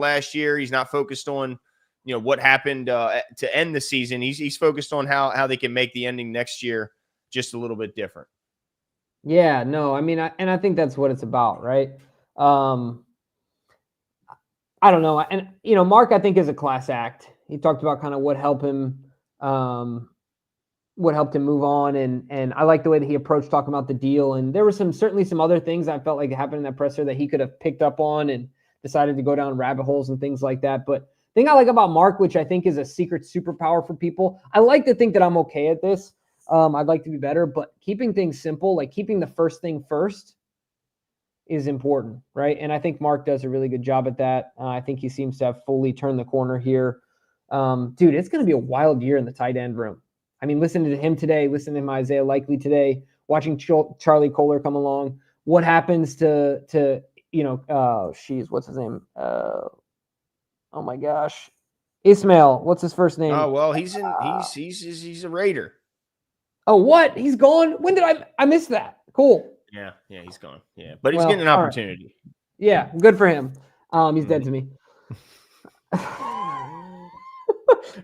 last year. He's not focused on, what happened to end the season. He's focused on how they can make the ending next year just a little bit different. Yeah, no, I mean, I think that's what it's about, right? I don't know. And, Mark, I think, is a class act. He talked about kind of what helped him move on. And I like the way that he approached talking about the deal. And there were certainly some other things I felt like happened in that presser that he could have picked up on and decided to go down rabbit holes and things like that. But the thing I like about Mark, which I think is a secret superpower for people, I like to think that I'm okay at this. I'd like to be better, but keeping things simple, like keeping the first thing first, is important, right? And I think Mark does a really good job at that. I think he seems to have fully turned the corner here. Dude, it's going to be a wild year in the tight end room. I mean, listening to him today, listening to him Isaiah Likely today, watching Charlie Kohler come along. What happens to what's his name? Oh my gosh, Ismail. What's his first name? Oh well, he's a Raider. Oh, what? He's gone? When did I miss that? Cool. Yeah, he's gone. Yeah, but he's getting an opportunity. Right. Yeah, good for him. He's dead to me.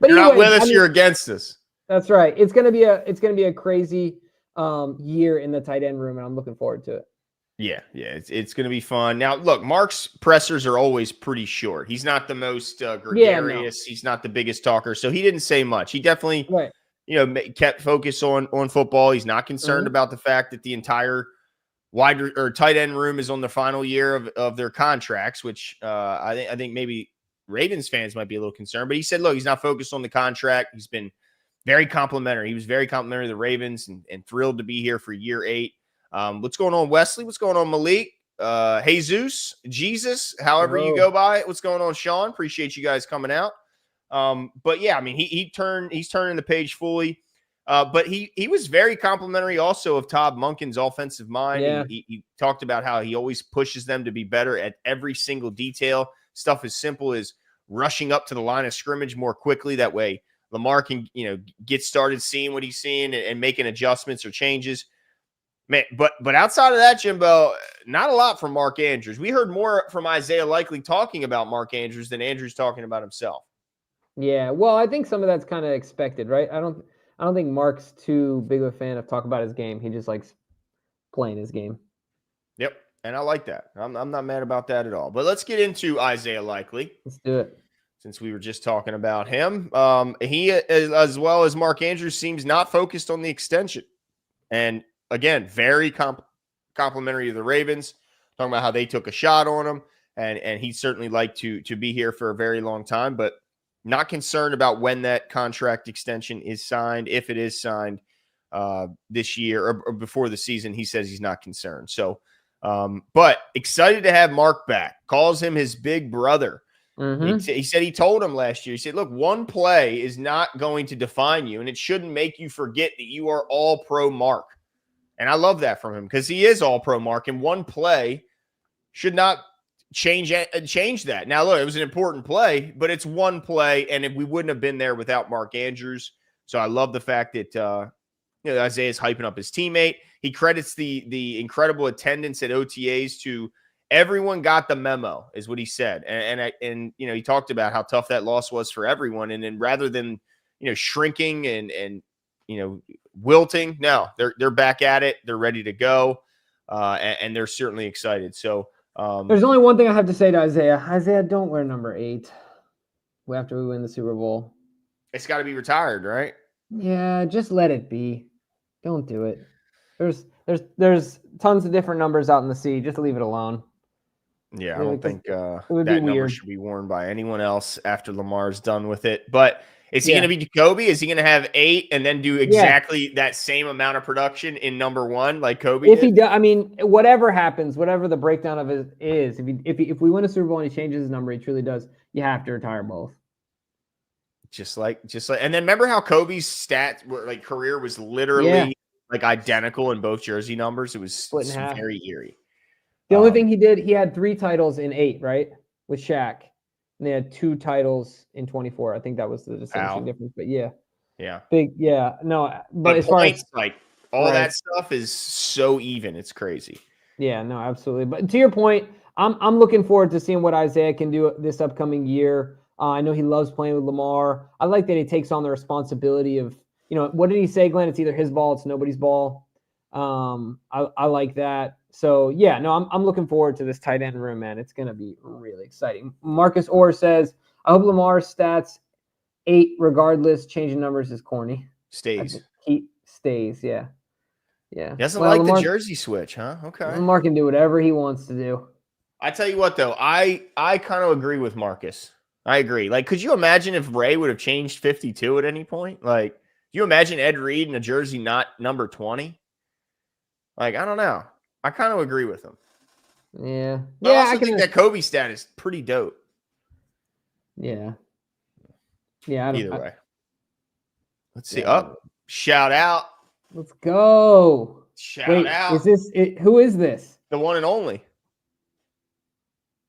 But you're not with us. You're against us. That's right. It's gonna be a crazy year in the tight end room, and I'm looking forward to it. Yeah, it's gonna be fun. Now, look, Mark's pressers are always pretty short. He's not the most gregarious. He's not the biggest talker, so he didn't say much. He definitely, kept focus on football. He's not concerned about the fact that the entire wide or tight end room is on the final year of their contracts, which I think maybe Ravens fans might be a little concerned. But he said, look, he's not focused on the contract. He's been very complimentary. He was very complimentary of the Ravens and thrilled to be here for year 8. What's going on, Wesley? What's going on, Malik? Jesus, however you go by it. What's going on, Sean? Appreciate you guys coming out. But yeah, I mean, he's turning the page fully. But he was very complimentary also of Todd Monken's offensive mind. Yeah. He talked about how he always pushes them to be better at every single detail. Stuff as simple as rushing up to the line of scrimmage more quickly. That way Lamar can, get started seeing what he's seeing and making adjustments or changes. Man, but outside of that, Jimbo, not a lot from Mark Andrews. We heard more from Isaiah Likely talking about Mark Andrews than Andrews talking about himself. Yeah, well, I think some of that's kind of expected, right? I don't think Mark's too big of a fan of talking about his game. He just likes playing his game. Yep, and I like that. I'm not mad about that at all. But let's get into Isaiah Likely. Let's do it. Since we were just talking about him, he, as well as Mark Andrews, seems not focused on the extension. And again, very complimentary to the Ravens, talking about how they took a shot on him, and he'd certainly like to be here for a very long time, but not concerned about when that contract extension is signed. If it is signed this year or before the season, he says he's not concerned. So, but excited to have Mark back. Calls him his big brother. Mm-hmm. He said he told him last year, he said, look, one play is not going to define you, and it shouldn't make you forget that you are all pro Mark. And I love that from him because he is all pro Mark, and one play should not change that. Now, look, it was an important play, but it's one play, and we wouldn't have been there without Mark Andrews. So I love the fact that Isaiah's hyping up his teammate. He credits the incredible attendance at OTAs to everyone got the memo, is what he said. And he talked about how tough that loss was for everyone. And then rather than shrinking and wilting, no, they're back at it. They're ready to go, and they're certainly excited. So there's only one thing I have to say to Isaiah. Isaiah, don't wear number 8 after we win the Super Bowl. It's got to be retired, right? Yeah, just let it be. Don't do it. There's tons of different numbers out in the sea. Just leave it alone. Yeah, I don't think that number should be worn by anyone else after Lamar's done with it. But is he going to be Jacoby? Is he going to have 8 and then do exactly that same amount of production in number 1 like Kobe did? He does, I mean, whatever happens, whatever the breakdown of it is, if we win a Super Bowl and he changes his number, he truly does. You have to retire both. Just like, and then remember how Kobe's career was literally identical in both jersey numbers. It was very eerie. The only thing he did, he had 3 titles in 8, right, with Shaq. And they had 2 titles in 24. I think that was the distinguishing difference. But but as far as all that stuff is so even, it's crazy. Yeah, no, absolutely. But to your point, I'm looking forward to seeing what Isaiah can do this upcoming year. I know he loves playing with Lamar. I like that he takes on the responsibility of, what did he say, Glenn? It's either his ball, it's nobody's ball. I like that. So yeah, no, I'm looking forward to this tight end room, man. It's gonna be really exciting. Marcus Orr says, I hope Lamar's stats 8 regardless. Changing numbers is corny. Stays. He stays, yeah. Yeah. He doesn't like the jersey switch, huh? Okay. Lamar can do whatever he wants to do. I tell you what, though, I kind of agree with Marcus. I agree. Like, could you imagine if Ray would have changed 52 at any point? Like, do you imagine Ed Reed in a jersey not number 20? Like, I don't know. I kind of agree with him. Yeah. But I also think that Kobe stat is pretty dope. Yeah. Yeah. Either way. Let's see. Shout out. Let's go. Shout out. Is this it? Who is this? The one and only.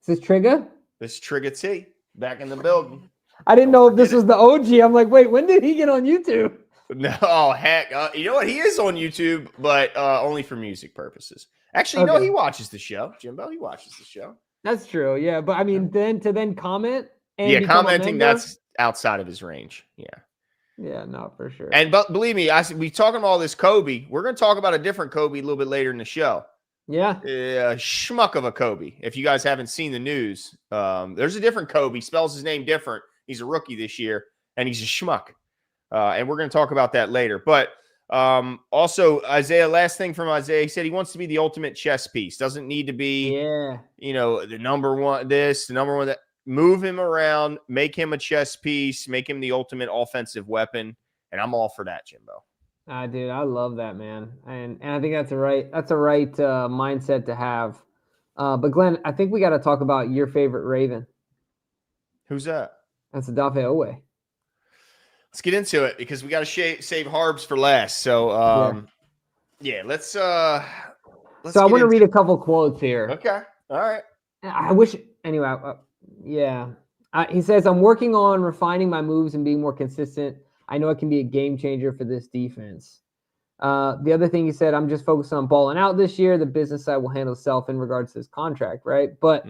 Is this Trigger? This is Trigger T. Back in the building. I didn't know if this was the OG. I'm like, wait, when did he get on YouTube? No, heck. You know what? He is on YouTube, but only for music purposes. Actually, no, he watches the show. Jimbo, he watches the show. That's true. Yeah. But I mean, then to comment. And commenting, that's outside of his range. Yeah. Yeah, no, for sure. And but believe me, we talking about all this Kobe. We're going to talk about a different Kobe a little bit later in the show. Yeah. Schmuck of a Kobe. If you guys haven't seen the news, there's a different Kobe. Spells his name different. He's a rookie this year, and he's a schmuck. And we're going to talk about that later. But also, Isaiah, last thing from Isaiah, he said he wants to be the ultimate chess piece. Doesn't need to be, the number one this, the number one that. Move him around, make him a chess piece, make him the ultimate offensive weapon, and I'm all for that, Jimbo. Dude, I love that, man, and I think that's a right mindset to have. But Glenn, I think we got to talk about your favorite Raven. Who's that? That's Odafe Oweh. Let's get into it because we got to save Harbs for last. So, let's. So I want to read a couple quotes here. Okay, all right. I wish anyway. He says, I'm working on refining my moves and being more consistent. I know it can be a game changer for this defense. The other thing he said, I'm just focused on balling out this year. The business side will handle itself in regards to his contract, right? But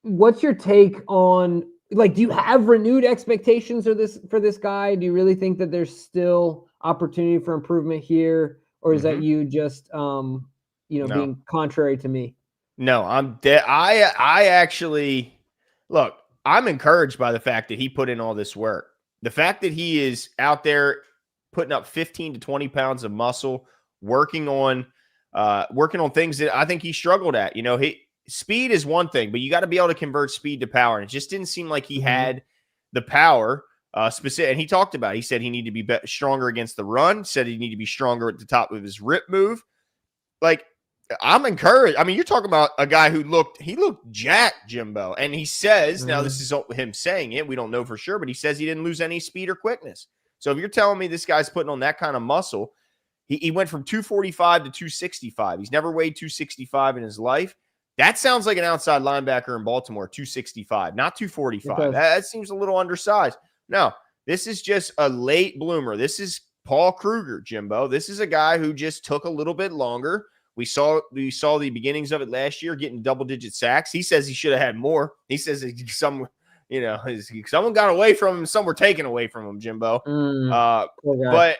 what's your take on, like, do you have renewed expectations for this guy? Do you really think that there's still opportunity for improvement here? Or is that you just, being contrary to me? No, I actually look, I'm encouraged by the fact that he put in all this work. The fact that he is out there putting up 15 to 20 pounds of muscle, working on things that I think he struggled at. Speed is one thing, but you got to be able to convert speed to power. And it just didn't seem like he had the power specific. And he talked about it. He said he needed to be stronger against the run, said he needed to be stronger at the top of his rip move. Like, I'm encouraged. I mean, you're talking about a guy who looked jacked, Jimbo. And he says, now this is him saying it, we don't know for sure, but he says he didn't lose any speed or quickness. So if you're telling me this guy's putting on that kind of muscle, he went from 245 to 265. He's never weighed 265 in his life. That sounds like an outside linebacker in Baltimore, 265, not 245. That seems a little undersized. No, this is just a late bloomer. This is Paul Kruger, Jimbo. This is a guy who just took a little bit longer. We saw the beginnings of it last year, getting double-digit sacks. He says he should have had more. He says someone got away from him, some were taken away from him, Jimbo. But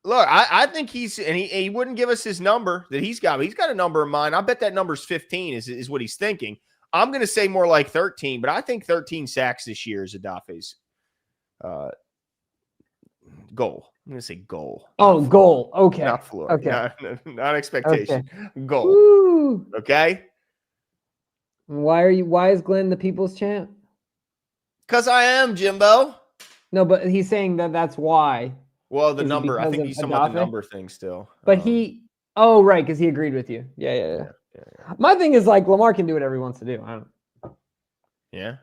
look, I think he wouldn't give us his number that he's got. He's got a number in mind. I bet that number's 15 is what he's thinking. I'm going to say more like 13, but I think 13 sacks this year is Odafe's goal. I'm going to say goal. Oh, goal. Okay. Not floor. Okay. Not expectation. Okay. Goal. Woo. Okay. Why is Glenn the people's champ? Because I am, Jimbo. No, but he's saying that's why. Well, the number. I think he's talking about the number thing still. But right, because he agreed with you. Yeah. My thing is, like, Lamar can do whatever he wants to do. Yeah.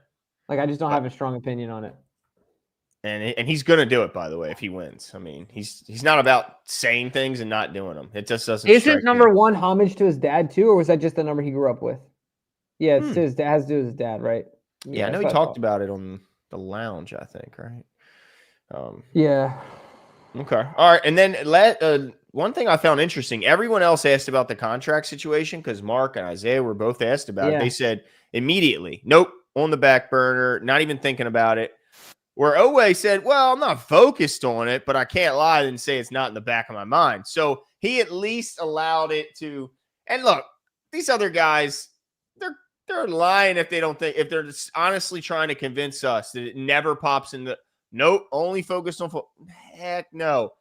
Like, I just don't have a strong opinion on it. And he's going to do it, by the way, if he wins. I mean, he's not about saying things and not doing them. It just doesn't. Isn't number one homage to his dad too, or was that just the number he grew up with? Yeah, it's his dad, has to do with his dad, right? Yeah, I know he talked about it on the lounge, I think, right? Yeah. Okay. All right. And then one thing I found interesting, everyone else asked about the contract situation because Mark and Isaiah were both asked about it. They said immediately, nope, on the back burner, not even thinking about it. Where Oweh said, well, I'm not focused on it, but I can't lie and say it's not in the back of my mind. So he at least allowed it to. And look, these other guys, they're lying if they don't think, if they're just honestly trying to convince us that it never pops in the. Nope, only focused on football. Heck no.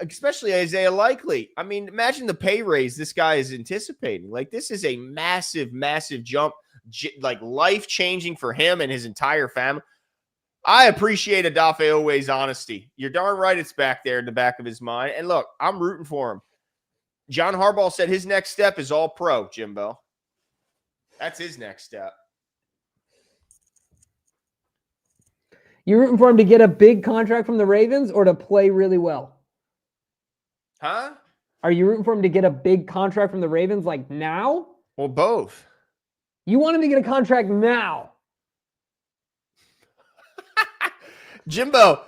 Especially Isaiah Likely. I mean, imagine the pay raise this guy is anticipating. Like, this is a massive, massive jump, like life-changing for him and his entire family. I appreciate Odafe Oweh's honesty. You're darn right it's back there in the back of his mind. And look, I'm rooting for him. John Harbaugh said his next step is all pro, Jimbo. That's his next step. You're rooting for him to get a big contract from the Ravens or to play really well? Huh? Are you rooting for him to get a big contract from the Ravens like now? Well, both. You want him to get a contract now? Jimbo,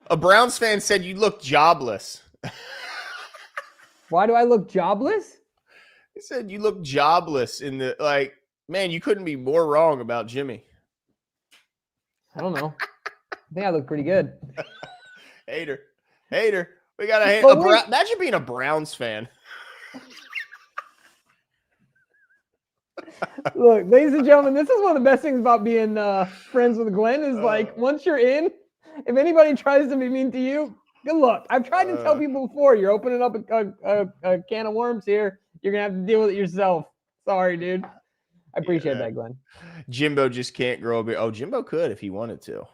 a Browns fan said you look jobless. Why do I look jobless? He said you look jobless in the, like, man, you couldn't be more wrong about Jimmy. I don't know. I think I look pretty good. Hater. We got to hate. Imagine being a Browns fan. Look, ladies and gentlemen, this is one of the best things about being friends with Glenn is like, once you're in, if anybody tries to be mean to you, good luck. I've tried to tell people before, you're opening up a can of worms here. You're going to have to deal with it yourself. Sorry, dude. I appreciate that, Glenn. Jimbo just can't grow a beard. Oh, Jimbo could if he wanted to.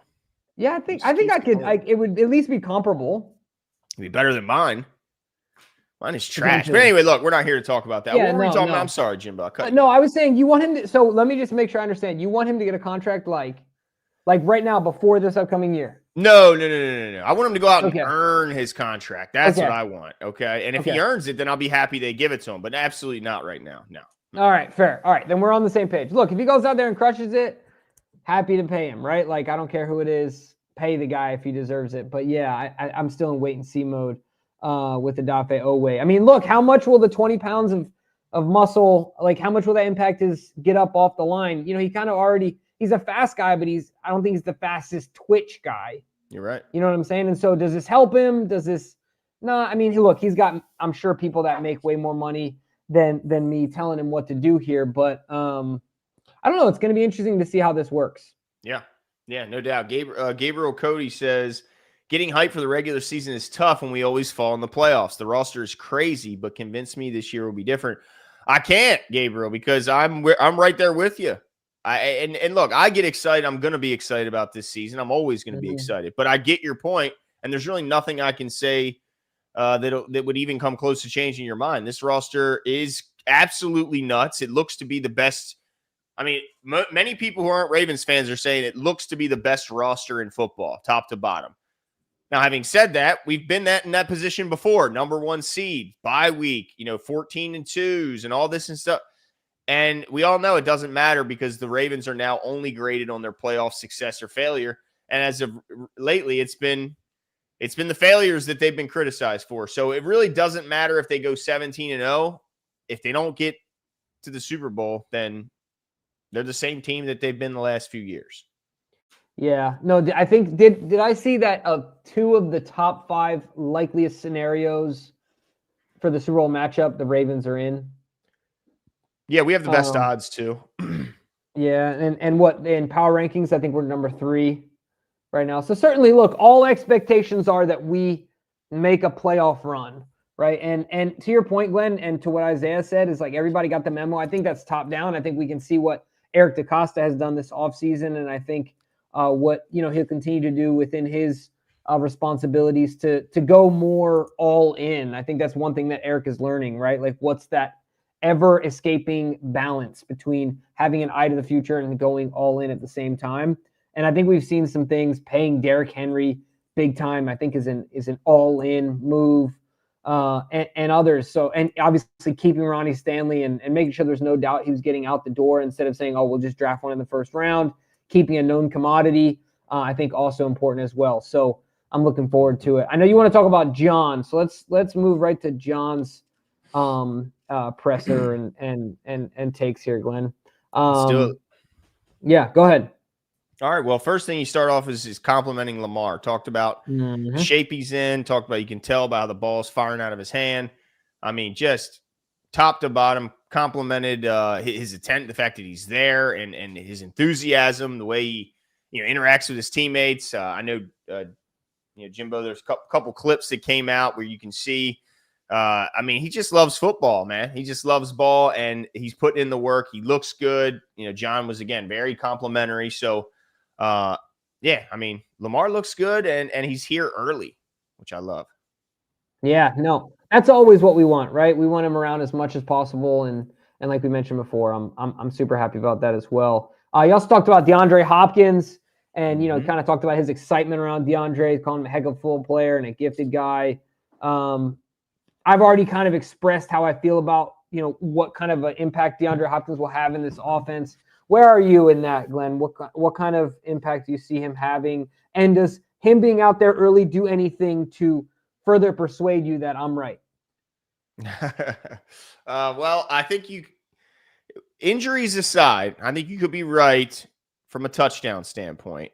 Yeah, I think I could. It would at least be comparable. It'd be better than mine. Mine is trash. But anyway, look, we're not here to talk about that. What were we talking about? I'm sorry, Jimbo. No, I was saying you want him to. So let me just make sure I understand. You want him to get a contract like right now before this upcoming year? No. I want him to go out and earn his contract. That's what I want. Okay. And if he earns it, then I'll be happy they give it to him. But absolutely not right now. No. All right, fair. All right, then we're on the same page. Look, if he goes out there and crushes it, happy to pay him, right? Like, I don't care who it is. Pay the guy if he deserves it. But yeah, I'm still in wait and see mode with Odafe Oweh. I mean, look, how much will the 20 pounds of muscle, like how much will that impact his get up off the line? You know, he kind of already, he's a fast guy, but I don't think he's the fastest twitch guy. You're right. You know what I'm saying? And so does this help him? No, I mean, look, he's got, I'm sure, people that make way more money than me telling him what to do here. But I don't know. It's going to be interesting to see how this works. Yeah, no doubt. Gabriel Cody says, getting hyped for the regular season is tough when we always fall in the playoffs. The roster is crazy, but convince me this year will be different. I can't, Gabriel, because I'm right there with you. And look, I get excited. I'm going to be excited about this season. I'm always going to be excited. But I get your point, and there's really nothing I can say that would even come close to changing your mind. This roster is absolutely nuts. It looks to be the best. I mean, many people who aren't Ravens fans are saying it looks to be the best roster in football, top to bottom. Now, having said that, we've been in that position before. Number one seed, bye week, 14-2s and all this and stuff. And we all know it doesn't matter because the Ravens are now only graded on their playoff success or failure. And as of lately, it's been the failures that they've been criticized for. So it really doesn't matter if they go 17-0. If they don't get to the Super Bowl, then they're the same team that they've been the last few years. Yeah. No, I think, did I see that two of the top 5 likeliest scenarios for the Super Bowl matchup, the Ravens are in? Yeah, we have the best odds too. Yeah. And what in power rankings, I think we're number 3 right now. So certainly, look, all expectations are that we make a playoff run, right? And to your point, Glenn, and to what Isaiah said, is like everybody got the memo. I think that's top down. I think we can see what Eric DeCosta has done this offseason, and I think what he'll continue to do within his responsibilities to go more all in. I think that's one thing that Eric is learning, right? Like, what's that ever escaping balance between having an eye to the future and going all in at the same time? And I think we've seen some things. Paying Derrick Henry big time, I think, is an all in move, and others. So, and obviously keeping Ronnie Stanley and making sure there's no doubt he was getting out the door instead of saying, oh, we'll just draft one in the first round. Keeping a known commodity, I think, also important as well. So I'm looking forward to it. I know you want to talk about John, so let's move right to John's presser and takes here, Glenn. Let's do it. Yeah, go ahead. All right. Well, first thing you start off is complimenting Lamar. Talked about the shape he's in. Talked about, you can tell by how the ball's firing out of his hand. I mean, just top to bottom, complimented his attempt, the fact that he's there, and his enthusiasm, the way he interacts with his teammates. I know Jimbo, there's a couple clips that came out where you can see. I mean, he just loves football, man. He just loves ball, and he's putting in the work. He looks good. John was, again, very complimentary. So, yeah, I mean, Lamar looks good, and he's here early, which I love. Yeah, no, that's always what we want, right? We want him around as much as possible, and like we mentioned before, I'm super happy about that as well. You also talked about DeAndre Hopkins, and kind of talked about his excitement around DeAndre, calling him a heck of a football player and a gifted guy. I've already kind of expressed how I feel about what kind of an impact DeAndre Hopkins will have in this offense. Where are you in that, Glenn? What kind of impact do you see him having? And does him being out there early do anything to further persuade you that I'm right? Well, I think injuries aside, I think you could be right from a touchdown standpoint.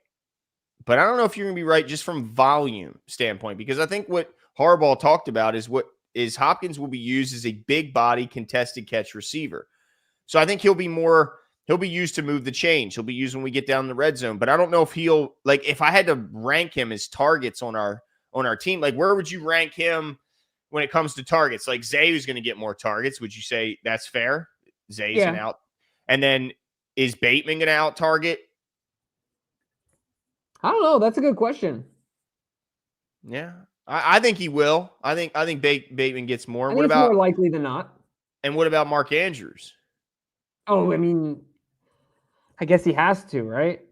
But I don't know if you're going to be right just from volume standpoint, because I think what Harbaugh talked about is Hopkins will be used as a big body contested catch receiver. So I think he'll be used to move the chains. He'll be used when we get down the red zone. But I don't know if if I had to rank him as targets on our team, like where would you rank him when it comes to targets? Like Zay is going to get more targets. Would you say that's fair? Zay's an out. And then is Bateman going to out target? I don't know. That's a good question. Yeah. I think he will. I think Bateman gets more. I think it's more likely than not. And what about Mark Andrews? Oh, I mean, I guess he has to, right?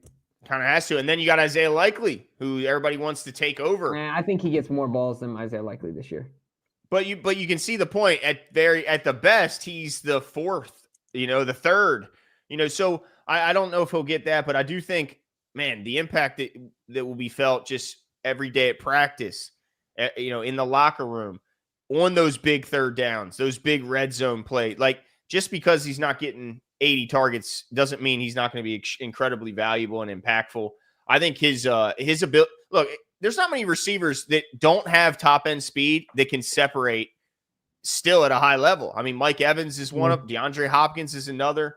Kind of has to. And then you got Isaiah Likely, who everybody wants to take over. I think he gets more balls than Isaiah Likely this year. But you can see the point. At the best, he's the fourth, the third. So I don't know if he'll get that, but I do think, man, the impact that will be felt just every day at practice, in the locker room, on those big third downs, those big red zone plays. Like, just because he's not getting 80 targets doesn't mean he's not going to be incredibly valuable and impactful. I think his ability. Look, there's not many receivers that don't have top end speed that can separate still at a high level. I mean, Mike Evans is one of, DeAndre Hopkins is another.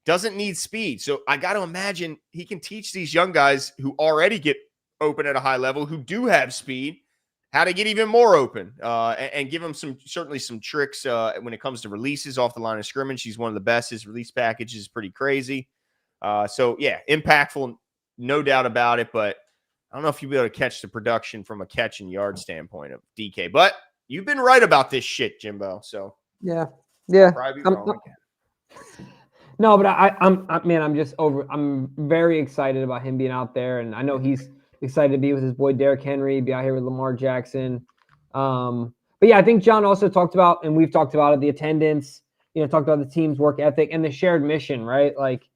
Doesn't need speed. So I got to imagine he can teach these young guys who already get open at a high level, who do have speed, how to get even more open, and give them certainly some tricks when it comes to releases off the line of scrimmage. He's one of the best. His release package is pretty crazy. So yeah, impactful, no doubt about it. But I don't know if you'll be able to catch the production from a catch and yard standpoint of DK. But you've been right about this shit, Jimbo. So yeah. Probably wrong again. No, but I'm very excited about him being out there, and I know he's excited to be with his boy Derrick Henry, be out here with Lamar Jackson. But yeah, I think John also talked about, and we've talked about it, the attendance, talked about the team's work ethic and the shared mission, right? Like,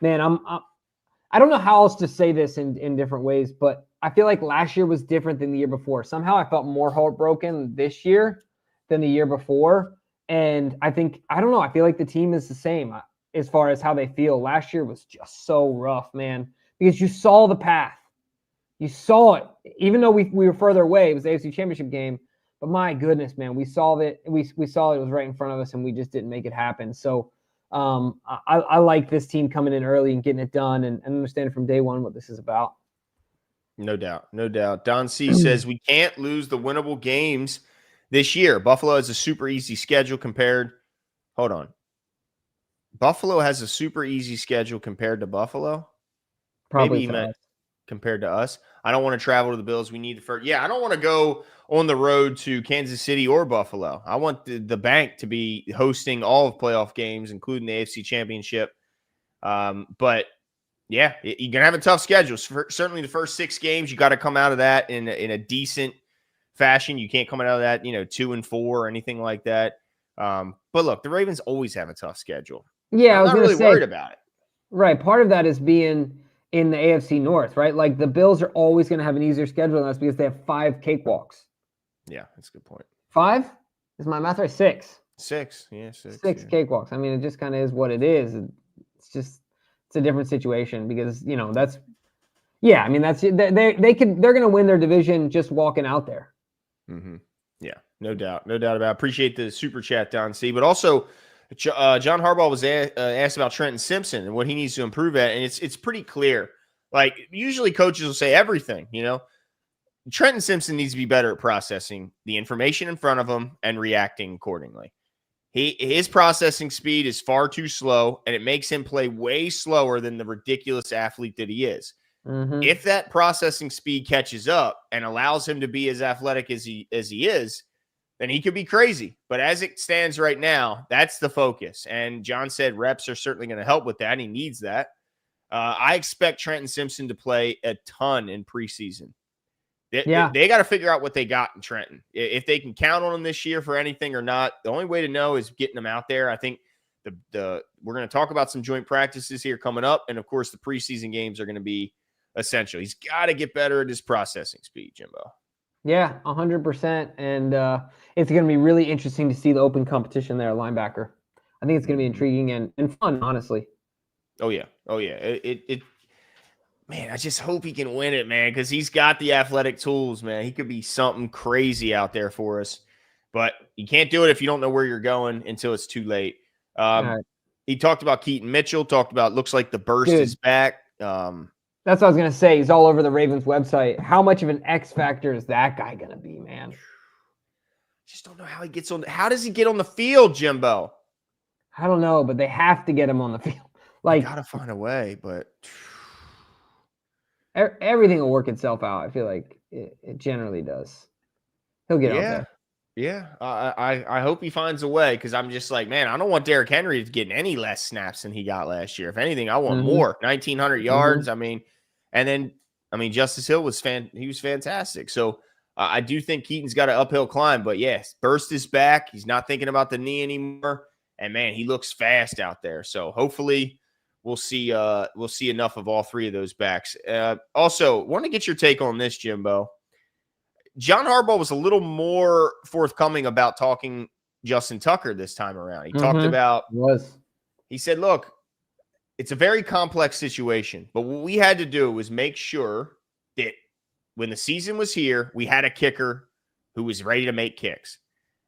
man, I don't know how else to say this in different ways, but I feel like last year was different than the year before. Somehow I felt more heartbroken this year than the year before. And I don't know, I feel like the team is the same as far as how they feel. Last year was just so rough, man, because you saw the path. You saw it, even though we were further away. It was the AFC Championship game, but my goodness, man, we saw it. We saw it was right in front of us, and we just didn't make it happen. So I like this team coming in early and getting it done, and understanding from day one what this is about. No doubt, no doubt. Don C says we can't lose the winnable games this year. Buffalo has a super easy schedule compared. Hold on. Buffalo has a super easy schedule compared to Buffalo. Probably maybe he meant compared to us. I don't want to travel to the Bills. We need the first. Yeah, I don't want to go on the road to Kansas City or Buffalo. I want the bank to be hosting all of playoff games, including the AFC Championship. But yeah, you're going to have a tough schedule. Certainly the first 6 games, you got to come out of that in a decent fashion. You can't come out of that, 2-4 or anything like that. But look, the Ravens always have a tough schedule. Yeah, I'm not really worried about it. Right. Part of that is being in the AFC North, right? Like the Bills are always going to have an easier schedule than us because they have 5 cakewalks. Yeah, that's a good point. 5? Is my math right? 6. 6. Yeah, 6. 6 cakewalks. I mean, it just kind of is what it is. It's a different situation because, that's I mean, they're going to win their division just walking out there. Mm-hmm. Yeah, no doubt about it. Appreciate the super chat, Don C. But also, John Harbaugh was asked about Trenton Simpson and what he needs to improve at, and it's pretty clear. Like usually, coaches will say everything. Trenton Simpson needs to be better at processing the information in front of him and reacting accordingly. His processing speed is far too slow, and it makes him play way slower than the ridiculous athlete that he is. Mm-hmm. If that processing speed catches up and allows him to be as athletic as he is, then he could be crazy. But as it stands right now, that's the focus. And John said reps are certainly going to help with that. He needs that. I expect Trenton Simpson to play a ton in preseason. They got to figure out what they got in Trenton. If they can count on him this year for anything or not, the only way to know is getting him out there. I think we're going to talk about some joint practices here coming up. And, of course, the preseason games are going to be essential. He's got to get better at his processing speed, Jimbo. Yeah, 100%. And it's going to be really interesting to see the open competition there at linebacker. I think it's going to be intriguing and fun, honestly. Oh, yeah. Man, I just hope he can win it, man, because he's got the athletic tools, man. He could be something crazy out there for us. But you can't do it if you don't know where you're going until it's too late. Right. He talked about Keaton Mitchell, looks like the burst is back. That's what I was going to say. He's all over the Ravens website. How much of an X factor is that guy going to be, man? Just don't know how he gets on. How does he get on the field, Jimbo? I don't know, but they have to get him on the field. Like, got to find a way, but everything will work itself out. I feel like it generally does. He'll get out there. Yeah, I hope he finds a way because I'm just like, man, I don't want Derrick Henry to get any less snaps than he got last year. If anything, I want more. 1,900 yards. I mean, and then Justice Hill was fantastic. So I do think Keaton's got an uphill climb. But yes, burst is back. He's not thinking about the knee anymore. And man, he looks fast out there. So hopefully we'll see enough of all three of those backs. Also, want to get your take on this, Jimbo. John Harbaugh was a little more forthcoming about talking Justin Tucker this time around. He talked about he said, look, it's a very complex situation, but what we had to do was make sure that when the season was here, we had a kicker who was ready to make kicks.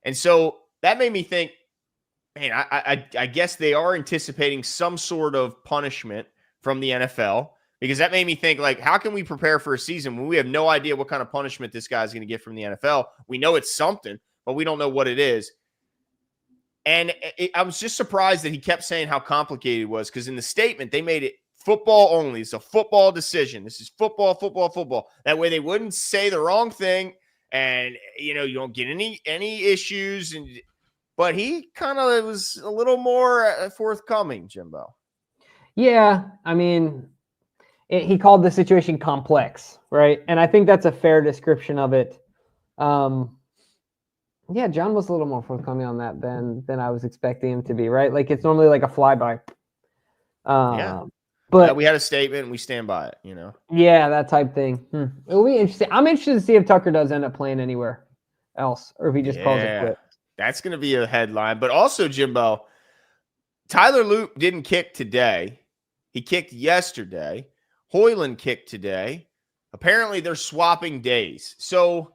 And so that made me think, man, I guess they are anticipating some sort of punishment from the NFL. Because that made me think, like, how can we prepare for a season when we have no idea what kind of punishment this guy's going to get from the NFL? We know it's something, but we don't know what it is. And I was just surprised that he kept saying how complicated it was because in the statement, they made it football only. It's a football decision. This is football, football, football. That way they wouldn't say the wrong thing and, you don't get any issues. But he kind of was a little more forthcoming, Jimbo. Yeah, I mean – he called the situation complex, right? And I think that's a fair description of it. John was a little more forthcoming on that than I was expecting him to be, right? Like it's normally like a flyby. But we had a statement and we stand by it, Yeah, that type thing. It will be interesting. I'm interested to see if Tucker does end up playing anywhere else or if he just calls it quit. That's going to be a headline. But also, Jimbo, Tyler Loop didn't kick today. He kicked yesterday. Hoyland kicked today. Apparently, they're swapping days. So,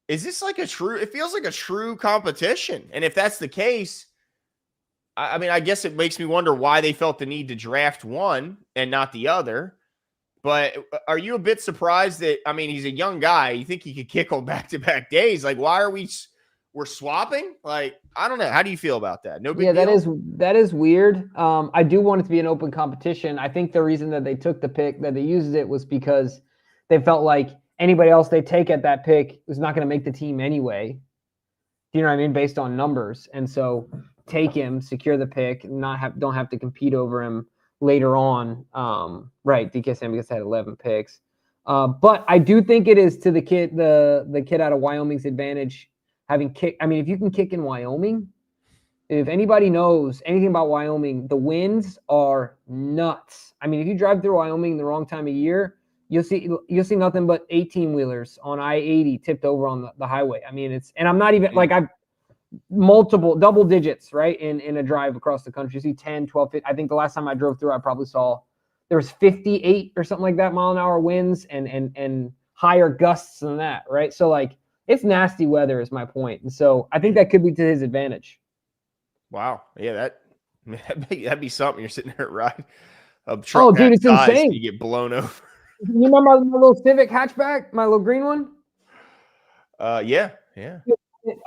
is this like it feels like a true competition. And if that's the case, I mean, I guess it makes me wonder why they felt the need to draft one and not the other. But are you a bit surprised that, he's a young guy. You think he could kick on back-to-back days? Like, why are we're swapping? Like, I don't know. How do you feel about that? No big deal? that is weird. I do want it to be an open competition. I think the reason that they took the pick, that they used it, was because they felt like anybody else they take at that pick was not going to make the team anyway. Do you know what I mean? Based on numbers. And so take him, secure the pick, don't have to compete over him later on. Right. DK Samuels had 11 picks. But I do think it is to the kid out of Wyoming's advantage. Having kick, if you can kick in Wyoming, If anybody knows anything about Wyoming, the winds are nuts. I mean, if you drive through Wyoming the wrong time of year, you'll see nothing but 18-wheelers on I-80 tipped over on the highway. I mean, and I'm not even like I've multiple double digits, right? In a drive across the country, you see 10, 12, 15. I think the last time I drove through, I probably saw there was 58 or something like that mile-an-hour winds and higher gusts than that, right? So like it's nasty weather is my point. And so I think that could be to his advantage. Wow. Yeah, that'd be something. You're sitting there riding a Oh, truck dude, that it's size, insane. and you get blown over. You remember my little Civic hatchback, my little green one? Yeah.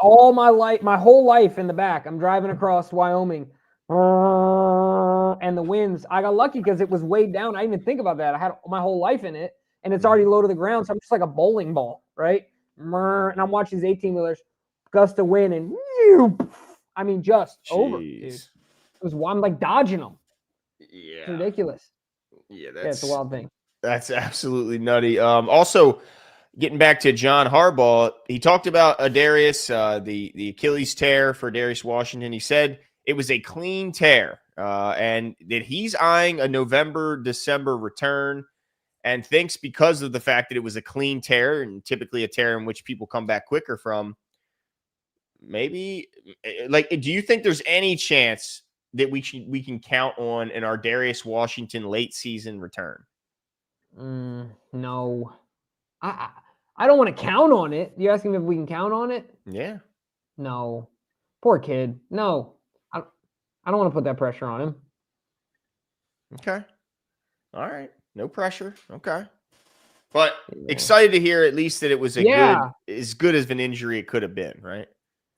All my life, my whole life in the back, I'm driving across Wyoming, and the winds. I got lucky because it was weighed down. I didn't even think about that. I had my whole life in it, and it's already low to the ground, so I'm just like a bowling ball, right? And I'm watching these 18-wheelers, gust of wind, and I mean, just over, dude. I'm like dodging them. Yeah, it's ridiculous. Yeah, it's a wild thing. That's absolutely nutty. Also, getting back to John Harbaugh, he talked about Adarius, the Achilles tear for Darius Washington. He said it was a clean tear, and that he's eyeing a November, December return, and thinks because of the fact that it was a clean tear and typically a tear in which people come back quicker from, maybe, like, do you think there's any chance that we can count on an Darius Washington late season return? No. I don't want to count on it. You asking if we can count on it? Yeah. No. Poor kid. No. I don't want to put that pressure on him. Okay. All right. No pressure. Okay. But excited to hear at least that it was as good as an injury it could have been, right?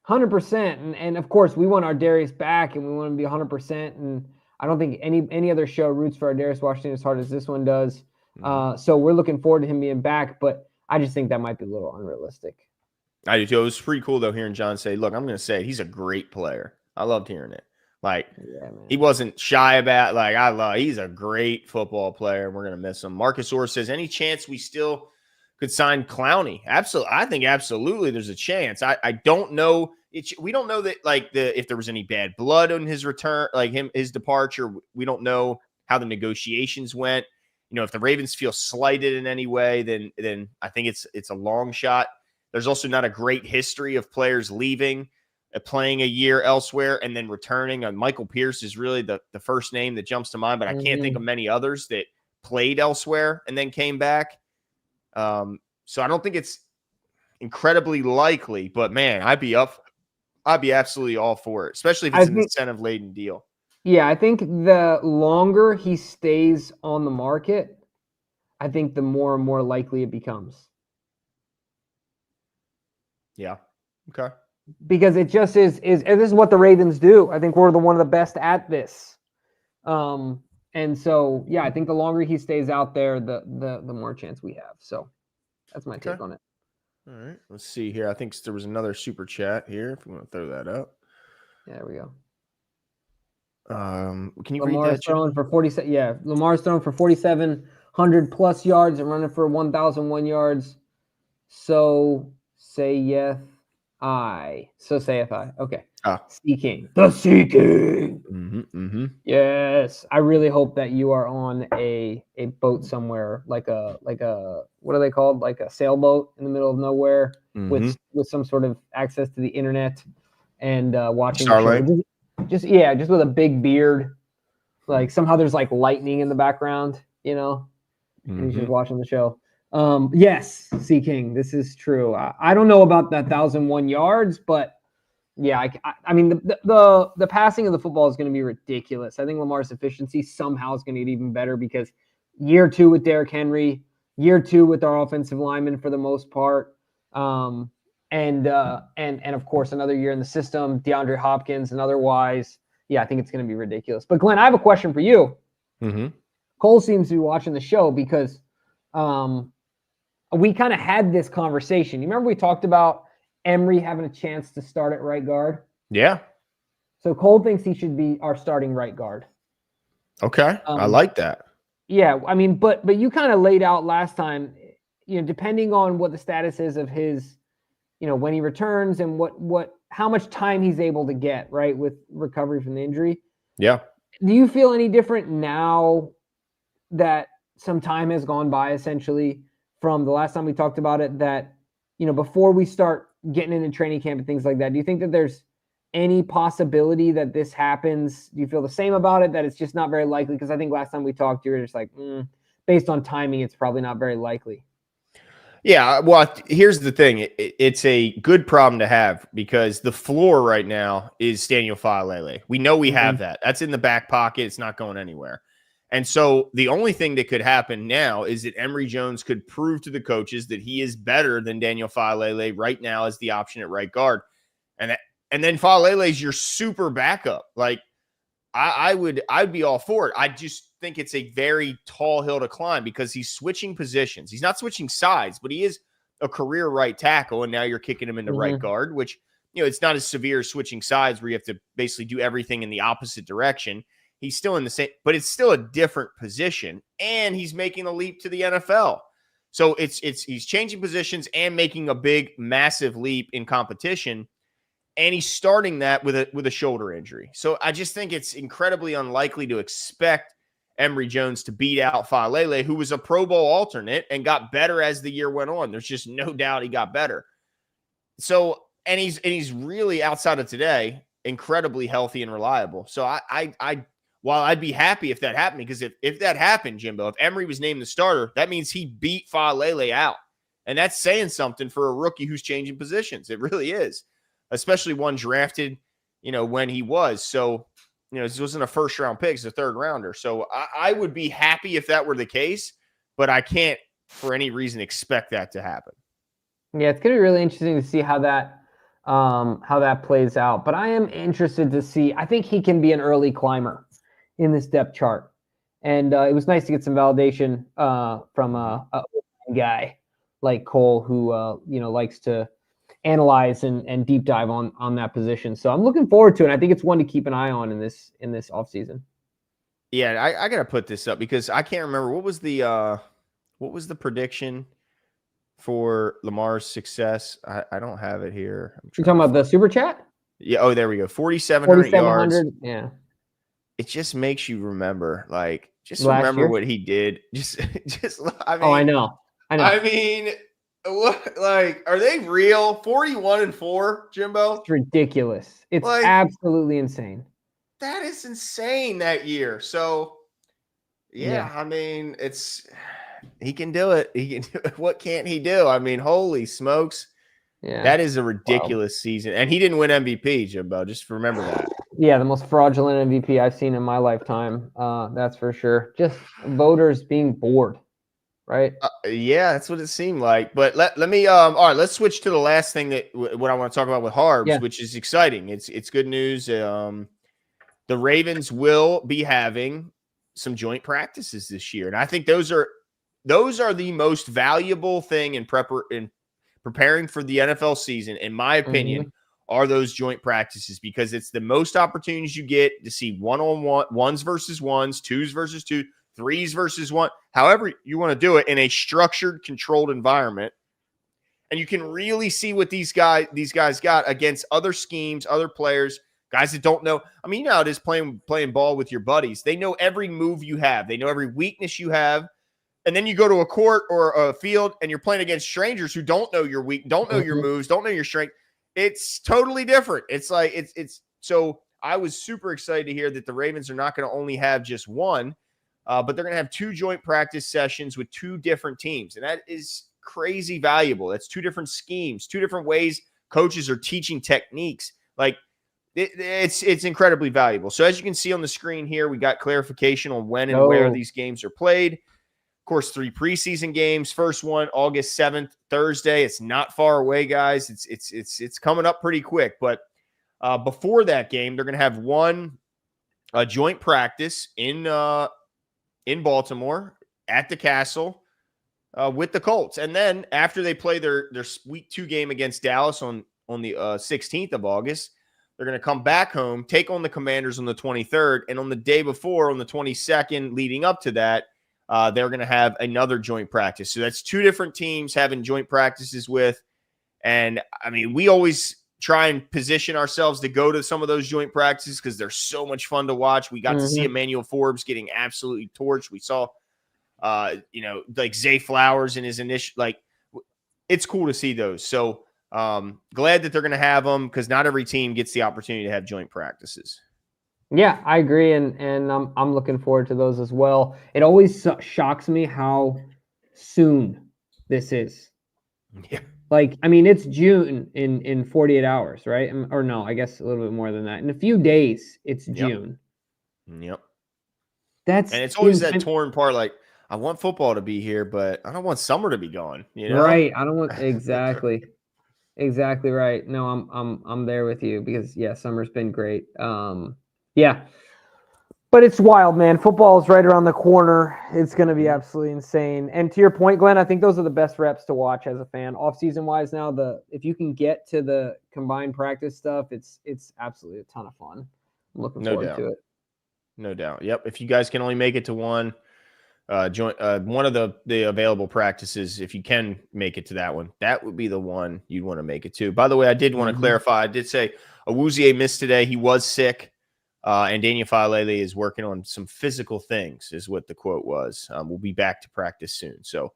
100%. And of course, we want our Darius back, and we want him to be 100%. And I don't think any other show roots for our Darius Washington as hard as this one does. So we're looking forward to him being back, but I just think that might be a little unrealistic. I do too. It was pretty cool though hearing John say, "Look, I'm going to say it, he's a great player." I loved hearing it. Like, he wasn't shy about, like, he's a great football player. We're going to miss him. Marcus Orr says, any chance we still could sign Clowney? Absolutely. I think absolutely there's a chance. I don't know. We don't know that, like, if there was any bad blood on his return, like his departure. We don't know how the negotiations went. You know, if the Ravens feel slighted in any way, then I think it's a long shot. There's also not a great history of players leaving, playing a year elsewhere, and then returning. Michael Pierce is really the first name that jumps to mind, but I can't think of many others that played elsewhere and then came back. So I don't think it's incredibly likely, but man, I'd be absolutely all for it, especially if it's an incentive-laden deal. Yeah, I think the longer he stays on the market, I think the more and more likely it becomes. Yeah. Okay. Because it just is and this is what the Ravens do. I think we're one of the best at this. And so, yeah, I think the longer he stays out there, the more chance we have. So that's my take on it. All right. Let's see here. I think there was another super chat here, if you want to throw that up. Yeah, there we go. Can you Lamar's read that? Throwing for 47. Yeah, Lamar's throwing for 4,700 plus yards and running for 1,001 yards. So saith I. Okay. Seeking. The Seeking. Yes. I really hope that you are on a boat somewhere, like a what are they called? Like a sailboat in the middle of nowhere with some sort of access to the internet and watching the show. Just with a big beard. Like somehow there's like lightning in the background, you know, and he's just watching the show. Yes, C King, this is true. I don't know about that 1,001 yards, but yeah, I mean the passing of the football is going to be ridiculous. I think Lamar's efficiency somehow is going to get even better because year 2 with Derrick Henry, year 2 with our offensive linemen for the most part, and of course another year in the system, DeAndre Hopkins, and otherwise, yeah, I think it's going to be ridiculous. But Glenn, I have a question for you. Cole seems to be watching the show because we kind of had this conversation. You remember we talked about Emery having a chance to start at right guard? Yeah. So Cole thinks he should be our starting right guard. Okay. I like that. Yeah. I mean, but you kind of laid out last time, you know, depending on what the status is of his, you know, when he returns and what how much time he's able to get, right, with recovery from the injury. Yeah. Do you feel any different now that some time has gone by, essentially, from the last time we talked about it, that, before we start getting into training camp and things like that, do you think that there's any possibility that this happens? Do you feel the same about it, that it's just not very likely? Because I think last time we talked, you were just like, based on timing, it's probably not very likely. Yeah, well, here's the thing. It's a good problem to have because the floor right now is Daniel Faalele. We know we have that. That's in the back pocket. It's not going anywhere. And so the only thing that could happen now is that Emory Jones could prove to the coaches that he is better than Daniel Faalele right now as the option at right guard. And then Faalele is your super backup. Like, I'd be all for it. I just think it's a very tall hill to climb because he's switching positions. He's not switching sides, but he is a career right tackle, and now you're kicking him into right guard, which, it's not as severe as switching sides where you have to basically do everything in the opposite direction. He's still in the same, but it's still a different position, and he's making a leap to the NFL. So he's changing positions and making a big, massive leap in competition. And he's starting that with a shoulder injury. So I just think it's incredibly unlikely to expect Emory Jones to beat out Faalele, who was a Pro Bowl alternate and got better as the year went on. There's just no doubt he got better. So, and he's really, outside of today, incredibly healthy and reliable. So while I'd be happy if that happened, because if that happened, Jimbo, if Emory was named the starter, that means he beat Faalele out. And that's saying something for a rookie who's changing positions. It really is. Especially one drafted, when he was. So, this wasn't a first-round pick. It's a third-rounder. So I would be happy if that were the case, but I can't, for any reason, expect that to happen. Yeah, it's going to be really interesting to see how that plays out. But I am interested to see. I think he can be an early climber in this depth chart. And it was nice to get some validation from a guy like Cole who, likes to analyze and deep dive on that position. So I'm looking forward to it. I think it's one to keep an eye on in this offseason. Yeah, I gotta put this up because I can't remember what was the prediction for Lamar's success. I don't have it here. You're talking about the super chat? Yeah. Oh, there we go. 4,700 yards. Yeah. It just makes you remember, Last year? what he did. I mean, I know. I mean, what, are they real? 41-4, Jimbo? It's ridiculous. It's absolutely insane. That is insane that year. So, yeah. I mean, he can do it. He can do it. What can't he do? I mean, holy smokes. Yeah. That is a ridiculous season. And he didn't win MVP, Jimbo. Just remember that. Yeah, the most fraudulent MVP I've seen in my lifetime. That's for sure. Just voters being bored. Right. Yeah, that's what it seemed like. But let me all right, let's switch to the last thing what I want to talk about with Harbs, which is exciting. It's good news. The Ravens will be having some joint practices this year. And I think those are the most valuable thing in preparing for the NFL season, in my opinion, are those joint practices, because it's the most opportunities you get to see one-on-one, ones versus ones, twos versus two, threes versus one, however you want to do it in a structured, controlled environment. And you can really see what these guys got against other schemes, other players, guys that don't know. I mean, it is playing ball with your buddies. They know every move you have. They know every weakness you have. And then you go to a court or a field and you're playing against strangers who don't know your don't know your moves, don't know your strength. It's totally different. It's so I was super excited to hear that the Ravens are not going to only have just one, but they're going to have two joint practice sessions with two different teams. And that is crazy valuable. That's two different schemes, two different ways coaches are teaching techniques. It's incredibly valuable. So as you can see on the screen here, we got clarification on when and where these games are played. Of course, 3 preseason games. First one, August 7th, Thursday. It's not far away, guys. It's coming up pretty quick. But before that game, they're going to have one joint practice in Baltimore at the Castle with the Colts. And then after they play their week 2 game against Dallas on the 16th of August, they're going to come back home, take on the Commanders on the 23rd. And on the day before, on the 22nd, leading up to that, they're going to have another joint practice. So that's two different teams having joint practices with. And I mean, we always try and position ourselves to go to some of those joint practices because they're so much fun to watch. We got to see Emmanuel Forbes getting absolutely torched. We saw, like Zay Flowers in his initial, like, it's cool to see those. So glad that they're going to have them because not every team gets the opportunity to have joint practices. Yeah, I agree, and I'm looking forward to those as well. It always shocks me how soon this is. Yeah. Like, I mean, it's June in 48 hours, right? Or no, I guess a little bit more than that. In a few days, it's June. Yep. And it's always that torn part. Like, I want football to be here, but I don't want summer to be gone. You know, right? I don't want exactly right. No, I'm there with you because summer's been great. Yeah. But it's wild, man. Football is right around the corner. It's going to be absolutely insane. And to your point, Glenn, I think those are the best reps to watch as a fan. Off-season wise now, if you can get to the combined practice stuff, it's absolutely a ton of fun. I'm looking forward to it. No doubt. Yep. If you guys can only make it to one of the available practices, if you can make it to that one, that would be the one you'd want to make it to. By the way, I did want to clarify. I did say Awuzie missed today. He was sick. And Daniel Falele is working on some physical things, is what the quote was. We'll be back to practice soon. So,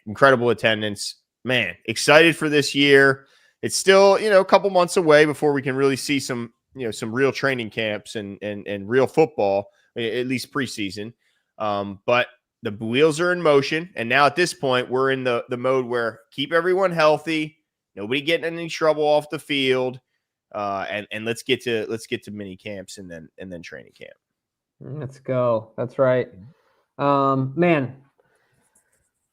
incredible attendance. Man, excited for this year. It's still, a couple months away before we can really see some real training camps and real football, at least preseason. But the wheels are in motion. And now at this point, we're in the mode where keep everyone healthy, nobody getting in any trouble off the field. And let's get to mini camps and then training camp. Let's go. That's right. Man.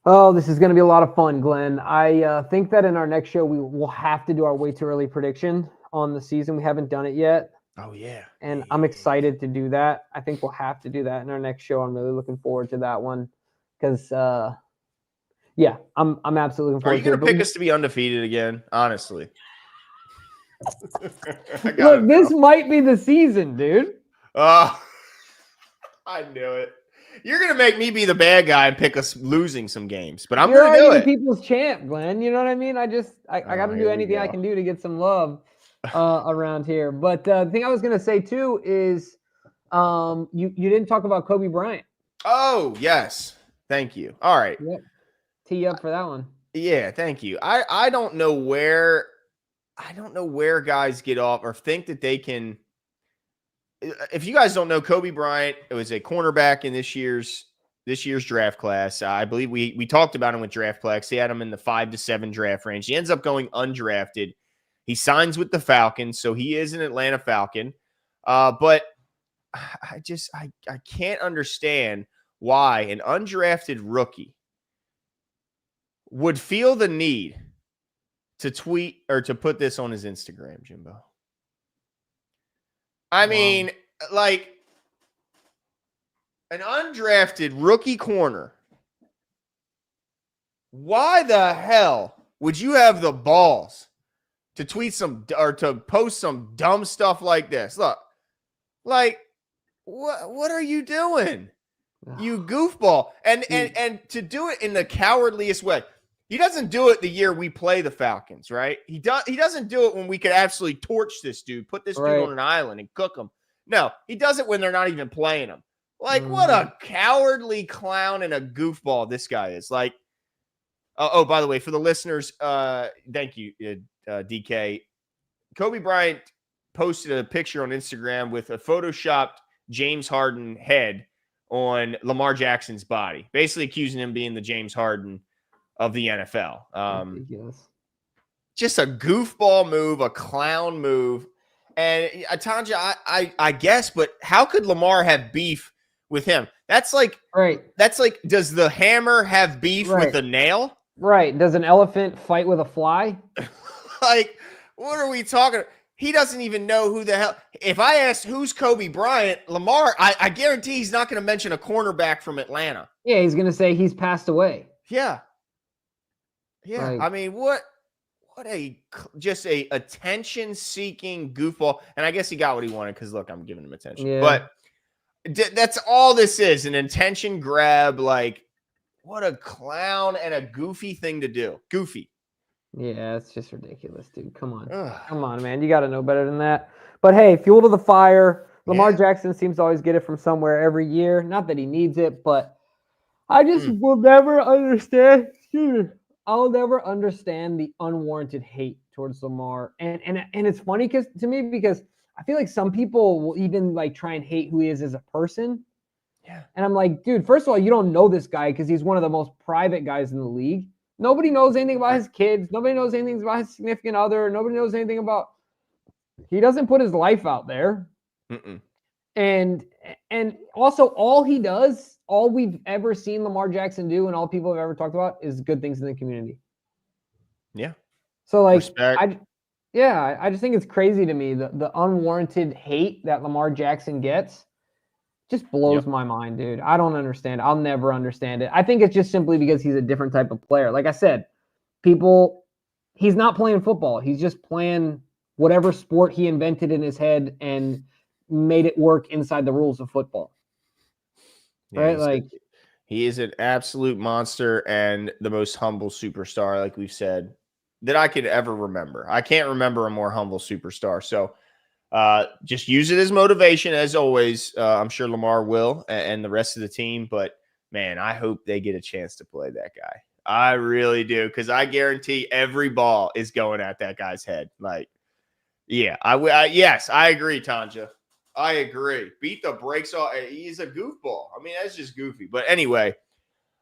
Oh, this is going to be a lot of fun, Glenn. I think that in our next show, we will have to do our way too early prediction on the season. We haven't done it yet. Oh yeah. And I'm excited to do that. I think we'll have to do that in our next show. I'm really looking forward to that one because, I'm absolutely looking forward to it. Are you going to pick us to be undefeated again? Honestly. Look, this might be the season, dude. I knew it. You're gonna make me be the bad guy and pick us losing some games, but I'm gonna do it. People's champ, Glenn. You know what I mean? I got to do anything I can do to get some love around here. But the thing I was gonna say too is, you didn't talk about Kobe Bryant. Oh yes, thank you. All right, tee up for that one. Yeah, thank you. I don't know where guys get off or think that they can. If you guys don't know, Kobe Bryant was a cornerback in this year's draft class. I believe we talked about him with draft picks. He had him in the 5 to 7 draft range. He ends up going undrafted. He signs with the Falcons, so he is an Atlanta Falcon. But I can't understand why an undrafted rookie would feel the need to tweet or to put this on his Instagram, Jimbo. I mean, like, an undrafted rookie corner. Why the hell would you have the balls to tweet to post some dumb stuff like this? Look, like, what are you doing? You goofball. And to do it in the cowardliest way. He doesn't do it the year we play the Falcons, right? He doesn't do it when we could absolutely torch this dude, put this dude on an island and cook him. No, he does it when they're not even playing him. Like, what a cowardly clown and a goofball this guy is. Like, by the way, for the listeners, thank you, DK. Kobe Bryant posted a picture on Instagram with a photoshopped James Harden head on Lamar Jackson's body, basically accusing him of being the James Harden of the NFL. Just a goofball move, a clown move. And Tanja, I guess, but how could Lamar have beef with him? That's like, does the hammer have beef with the nail? Right. Does an elephant fight with a fly? Like, what are we talking? He doesn't even know who the hell. If I asked who's Kobe Bryant, Lamar, I guarantee he's not going to mention a cornerback from Atlanta. Yeah, he's going to say he's passed away. Yeah. Yeah, I mean, what a attention-seeking goofball. And I guess he got what he wanted because, look, I'm giving him attention. Yeah. But that's all this is, an attention grab. Like, what a clown and a goofy thing to do. Goofy. Yeah, it's just ridiculous, dude. Come on. Ugh. Come on, man. You got to know better than that. But hey, fuel to the fire. Lamar Yeah. Jackson seems to always get it from somewhere every year. Not that he needs it, but I just Mm. will never understand. I'll never understand the unwarranted hate towards Lamar. And it's funny to me because I feel like some people will even like try and hate who he is as a person. Yeah. And I'm like, dude, first of all, you don't know this guy because he's one of the most private guys in the league. Nobody knows anything about his kids. Nobody knows anything about his significant other. Nobody knows anything about. He doesn't put his life out there. Mm-mm. And also all he does, all we've ever seen Lamar Jackson do, and all people have ever talked about is good things in the community. Yeah. So like, Respect. I just think it's crazy to me the unwarranted hate that Lamar Jackson gets. Just blows my mind, dude. I don't understand. I'll never understand it. I think it's just simply because he's a different type of player. Like I said, he's not playing football. He's just playing whatever sport he invented in his head and made it work inside the rules of football. Yeah, Right? he is an absolute monster and the most humble superstar, like we've said, that I could ever remember. I can't remember a more humble superstar. So just use it as motivation, as always. I'm sure Lamar will and the rest of the team. But, man, I hope they get a chance to play that guy. I really do, because I guarantee every ball is going at that guy's head. Like, yeah, yes, I agree, Tanja. I agree. Beat the brakes off. He's a goofball. I mean, that's just goofy. But anyway,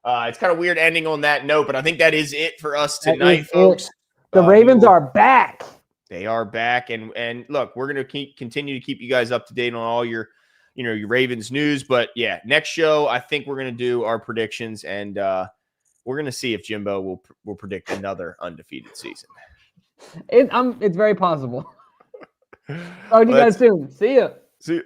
it's kind of weird ending on that note, but I think that is it for us tonight, folks. The Ravens are back. They are back, and look, we're going to continue to keep you guys up to date on all your Ravens news. But yeah, next show, I think we're going to do our predictions, and we're going to see if Jimbo will predict another undefeated season. It's very possible. Talk to you guys soon. See ya. See ya.